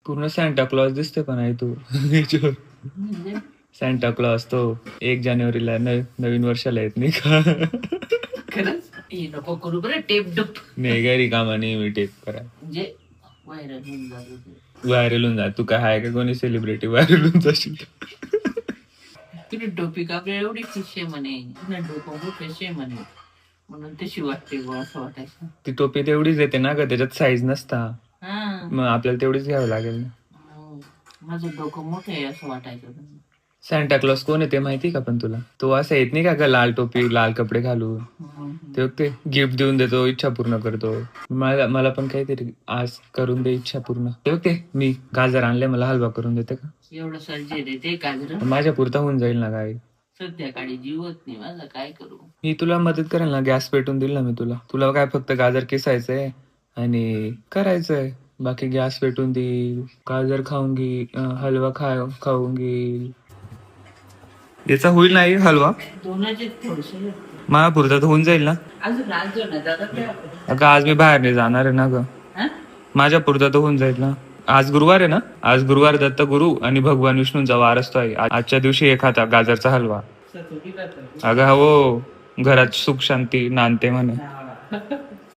पूर्ण Santa Claus दिसते पण आहे तू. म्हणजे सांता क्लॉज तो 1 जानेवारीला नवीन वर्षाला येत नाही का? खरंच हे नको करू बरं टेप डप नाही घरी कामा नेहमी टेप करा. म्हणजे व्हायरल होऊन जातो ते. व्हायरल होऊन जा. तू काय आहे का कोणी सेलिब्रिटी व्हायरल होऊन जाशील? तुला टोपी कापल्या एवढी शिष्य म्हणे तुला डोकं मोठे शे म्हणे म्हणून तशी वाटते बुवा असं वाटायचं. ती टोपी तेवढीच येते ना ग, त्याच्यात साईज नसता. हा मग आपल्याला तेवढीच घ्यावं लागेल ना. माझं डोकं मोठं आहे असं वाटायचं. सॅन्टा क्लॉज कोण आहे ते माहिती का पण तुला? तो असं येत नाही का ग, लाल टोपी लाल कपडे घालून. ते गिफ्ट देऊन देतो, इच्छा पूर्ण करतो. मला मला पण काहीतरी आज करून दे इच्छा पूर्ण. ते मी गाजर आणले, मला हलवा करून देते का? एवढं सर्जे देते गाजर माझ्या पुरता होऊन जाईल ना काय. सध्या काळी जीवत नाही माझा, काय करू. मी तुला मदत करेल ना, गॅस पेटून दिल ना मी तुला. तुला काय फक्त गाजर किसायचंय आणि करायचंय. बाकी गॅस पेटून देईल, गाजर खाऊंगी, हलवा खाऊंगी. याचा होईल नाही हलवा? दोनाचे थोडसे मला पुरता तर होऊन जाईल ना. अजून राजो ना दादा अगं आज मी बाहेर नाही जाणार आहे ना ग. माझ्या पुरता तर होऊन जाईल ना. आज गुरुवार आहे ना. आज गुरुवार दत्त गुरु आणि भगवान विष्णूंचा वार असतोय. आजच्या दिवशी एक खाता गाजरचा हलवा. अगं हो, घरात सुख शांती नांदते म्हणे.